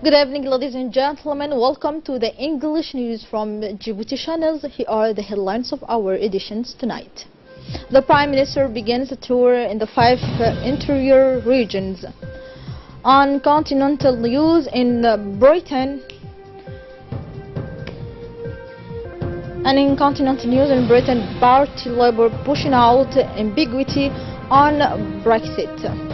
Good evening, ladies and gentlemen. Welcome to the English news from Djibouti channels. Here are the headlines of our editions tonight. The Prime Minister begins a tour in the 5 interior regions. On continental news in Britain, Party Labour pushing out ambiguity on Brexit.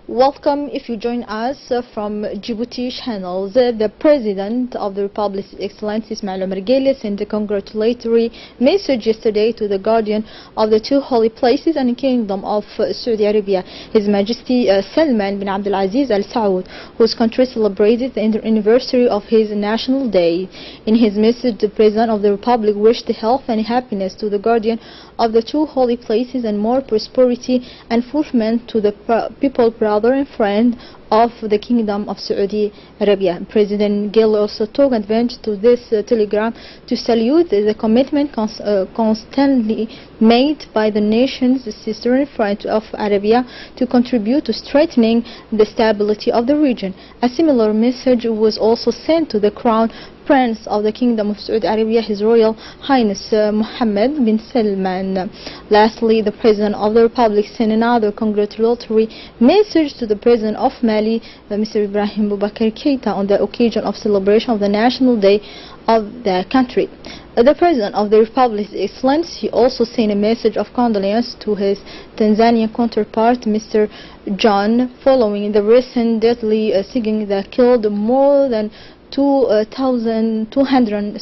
Welcome if you join us from Djibouti channels. The President of the Republic, Excellency Ismail Omar Guelleh, sent a congratulatory message yesterday to the Guardian of the two holy places and Kingdom of Saudi Arabia, His Majesty Salman bin Abdul Aziz Al Saud, whose country celebrated the anniversary of his National Day. In his message, the President of the Republic wished health and happiness to the Guardian of the two holy places and more prosperity and fulfillment to the people, brother and friend of the Kingdom of Saudi Arabia. President Guelleh also took advantage to this telegram to salute the commitment constantly made by the nation's sister and friend of Arabia to contribute to strengthening the stability of the region. A similar message was also sent to the Crown Prince of the Kingdom of Saudi Arabia, His Royal Highness Mohammed bin Salman. Lastly, the President of the Republic sent another congratulatory message to the President of Mali, Mr. Ibrahim Boubacar Keita, on the occasion of celebration of the National Day of the country. The President of the Republic's Excellency also sent a message of condolence to his Tanzanian counterpart, Mr. John, following the recent deadly siege that killed more than 2,200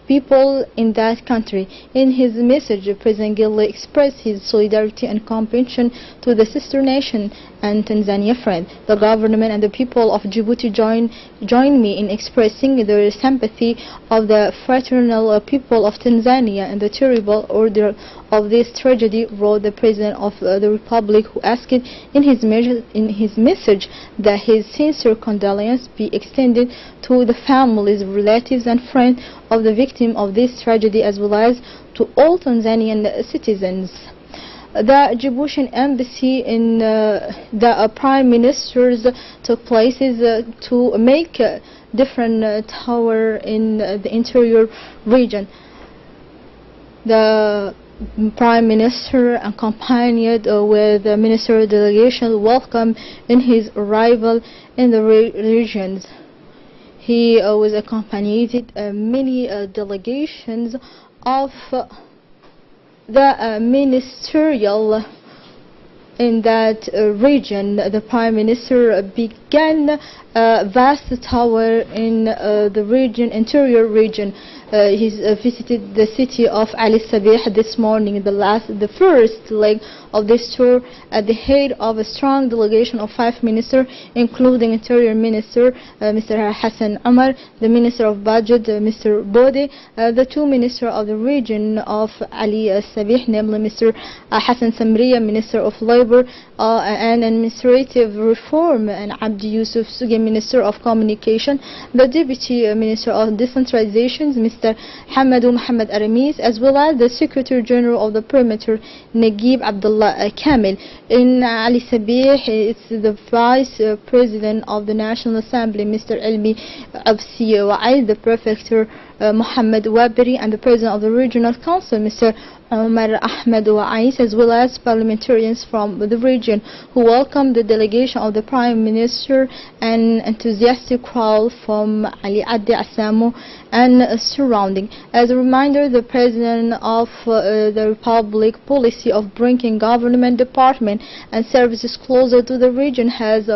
people in that country. In his message, President Guelleh expressed his solidarity and compassion to the sister nation and Tanzania friend. The government and the people of Djibouti join me in expressing their sympathy of the fraternal people of Tanzania and the terrible ordeal of this tragedy, wrote the President of the Republic, who asked in his message that his sincere condolence be extended to the families, relatives and friends of the victim of this tragedy, as well as to all Tanzanian citizens. The Djiboutian embassy in the Prime Minister's took places to make different tower in the interior region. The Prime Minister, accompanied with the ministerial delegation, welcomed in his arrival in the regions. He was accompanied many delegations of the ministerial in that region. The Prime Minister began a vast tour in the interior region. He visited the city of Ali Sabih this morning, the first leg of this tour, at the head of a strong delegation of 5 ministers, including Interior Minister Mr. Hassan Omar, the Minister of Budget Mr. Bode, the 2 ministers of the region of Ali Sabih, namely Mr. Hassan Samriya, Minister of Labor and Administrative Reform, and Abdi Yusuf Sugi, Minister of Communication, the Deputy Minister of Decentralization, Mr. Hamadou Mohamed Aramis, as well as the Secretary General of the Perimeter, Naguib Abdullah Kamil. In Ali Sabih, it's the Vice President of the National Assembly, Mr. Elmi Absi Wa'id, the Prefect Mohammed Waberi, and the President of the Regional Council, Mr. Omar Ahmed Wa'is, as well as parliamentarians from the region, who welcomed the delegation of the Prime Minister, an enthusiastic crowd from Ali Addi Asamo and surrounding. As a reminder, the President of the Republic policy of bringing government department and services closer to the region has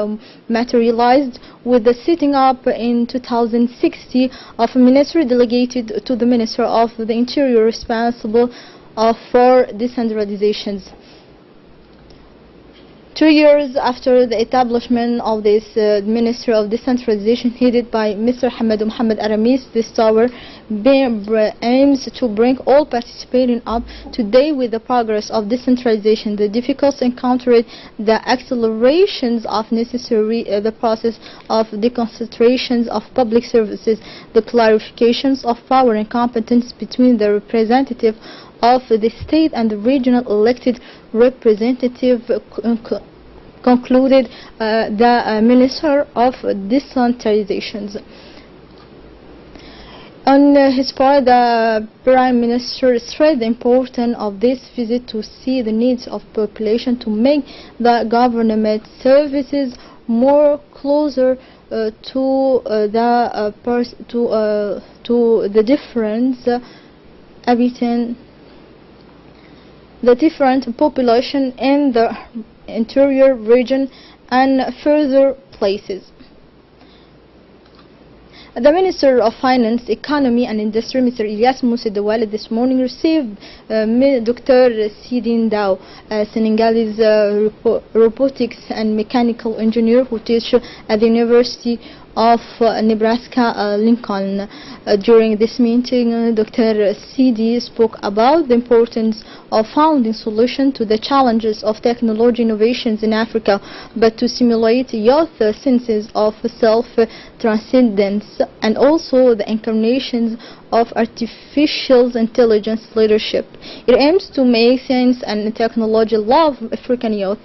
materialized with the setting up in 2060 of a ministry delegated to the Minister of the Interior responsible for decentralizations. 2 years after the establishment of this Ministry of Decentralization headed by Mr. Hamadou Mohamed Aramis, this tower aims to bring all participating up to date with the progress of decentralization, the difficulties encountered, the accelerations of necessary, the process of deconcentration of public services, the clarifications of power and competence between the representative of the state and the regional elected representative concluded the Minister of Decentralization. On his part, the Prime Minister stressed the importance of this visit to see the needs of population, to make the government services more closer to the different the different population in the interior region and further places. The Minister of Finance, Economy and Industry, Mr. Ilyas Moussa Dawale, this morning received Dr. Sidine Dao, a Senegalese robotics and mechanical engineer who teaches at the University of Nebraska Lincoln. During this meeting, Dr. Sidi spoke about the importance of finding solutions to the challenges of technology innovations in Africa, but to stimulate youth senses of self-transcendence and also the incarnations of artificial intelligence leadership. It aims to make science and technology love African youth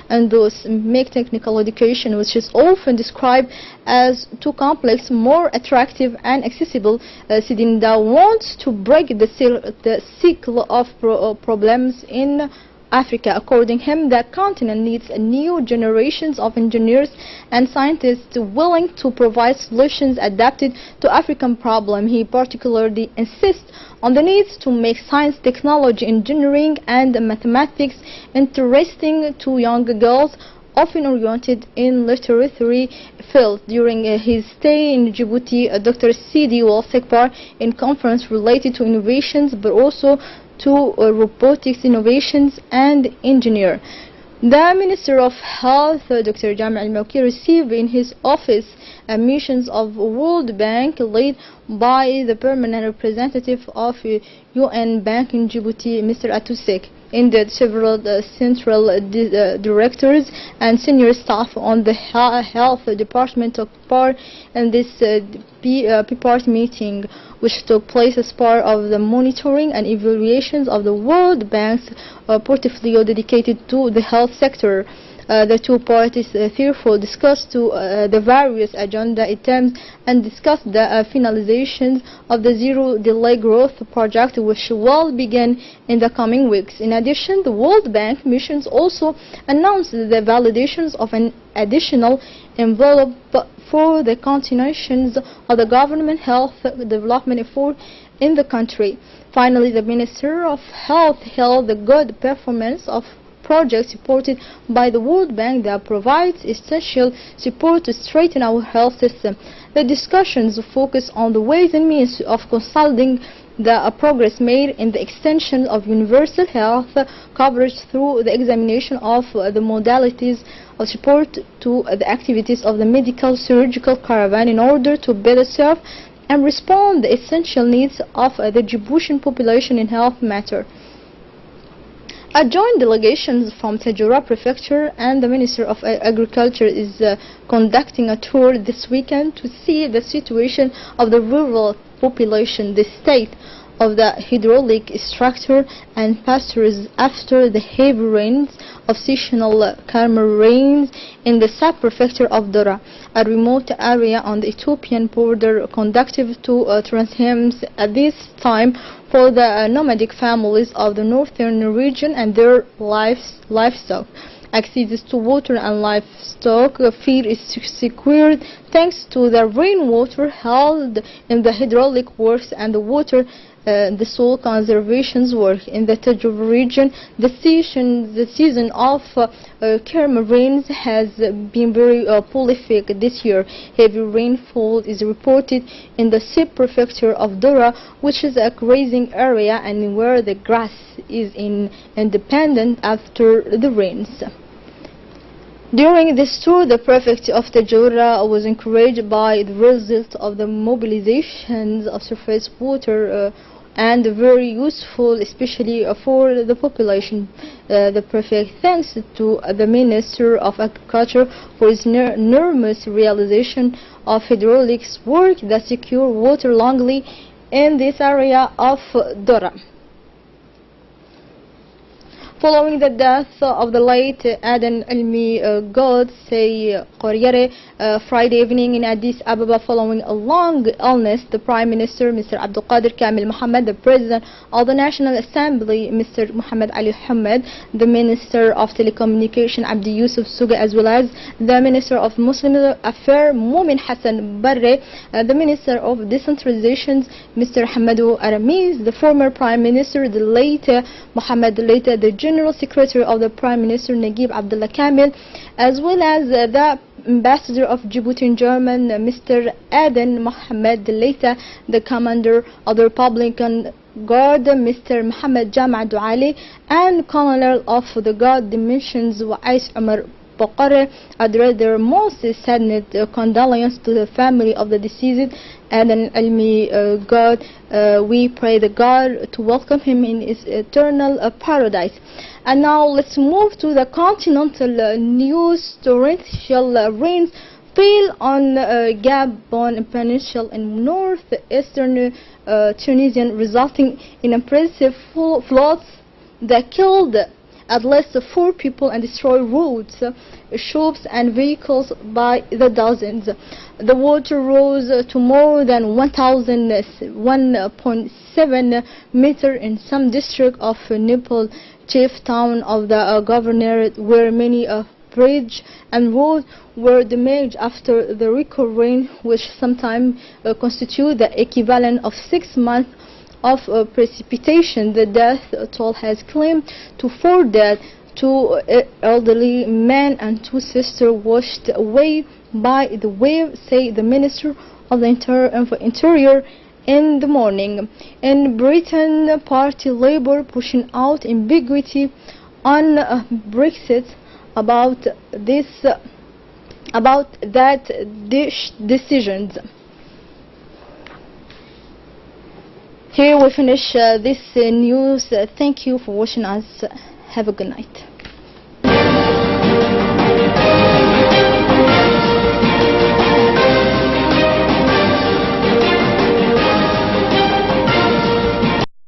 and those make technical education, which is often described as too complex, more attractive and accessible. Sidinda wants to break the cycle of problems in Africa. According to him, the continent needs new generations of engineers and scientists willing to provide solutions adapted to African problems. He particularly insists on the need to make science, technology, engineering and mathematics interesting to young girls, often oriented in literary fields. During his stay in Djibouti, Dr. Sidi will take part in conference related to innovations, but also to robotics innovations and engineer. The Minister of Health, Dr. Jami Al-Mawki, received in his office missions of World Bank led by the permanent representative of UN Bank in Djibouti, Mr. Atousek. Indeed, several central directors and senior staff on the health department took part in this P-part meeting, which took place as part of the monitoring and evaluations of the World Bank's portfolio dedicated to the health sector. The two parties therefore discussed the various agenda items and discussed the finalization of the Zero Delay Growth project, which will begin in the coming weeks. In addition, the World Bank missions also announced the validations of an additional envelope for the continuations of the government health development effort in the country. Finally, the Minister of Health hailed the good performance of projects supported by the World Bank that provides essential support to strengthen our health system. The discussions focus on the ways and means of consolidating the progress made in the extension of universal health coverage through the examination of the modalities of support to the activities of the medical surgical caravan in order to better serve and respond to the essential needs of the Djiboutian population in health matter. A joint delegation from Tadjoura Prefecture and the Minister of Agriculture is conducting a tour this weekend to see the situation of the rural population, the state of the hydraulic structure and pastures after the heavy rains of seasonal calmer rains in the sub-prefecture of Dora, a remote area on the Ethiopian border conducive to transhumance at this time for the nomadic families of the northern region and their livestock. Access to water and livestock feed is secured thanks to the rainwater held in the hydraulic works and the soil conservation work. In the Tadjoura region, the season of calm rains has been very prolific this year. Heavy rainfall is reported in the sub-prefecture of Dora, which is a grazing area and where the grass is independent after the rains. During this tour, the prefect of Tadjoura was encouraged by the result of the mobilizations of surface water and very useful, especially for the population. The prefect thanks to the Minister of Agriculture for his enormous realization of hydraulics work that secure water longly in this area of Dora. Following the death of the late Aden Elmi Godse Qoryere Friday evening in Addis Ababa following a long illness, the Prime Minister, Mr. Abdul Qadir Kamil Mohammed, the President of the National Assembly, Mr. Muhammad Ali Hamad, the Minister of Telecommunication, Abdi Yusuf Suga, as well as the Minister of Muslim Affairs, Mumin Hassan Barre, the Minister of Decentralization, Mr. Hamadou Aramis, the former Prime Minister, the late Mohammed Leita, the General Secretary of the Prime Minister, Naguib Abdullah Kamil, as well as the Ambassador of Djibouti in German, Mr. Aden Mohammed Leita, the Commander of the Republican Guard, Mr. Mohammed Jama Douali, and Colonel of the Guard Dimensions, Wa'ais Umar Bokare, addressed their most saddened condolences to the family of the deceased Aden Elmi God. We pray the God to welcome him in his eternal paradise. And now let's move to the continental news. Torrential rains fell on Gabon Peninsula and northeastern Tunisia, resulting in impressive floods that killed at least 4 people and destroyed roads, shops and vehicles by the dozens. The water rose to more than 1.7 meters in some district of Nepal, chief town of the governorate, where many bridges and roads were damaged after the record rain, which sometimes constitute the equivalent of 6 months of precipitation. The death toll has climbed to 4 dead, 2 elderly men and 2 sisters washed away by the wave, say the Minister of the Interior in the morning. In Britain, Party Labour pushing out ambiguity on Brexit about that decisions. Here we finish this news. Thank you for watching us. Have a good night.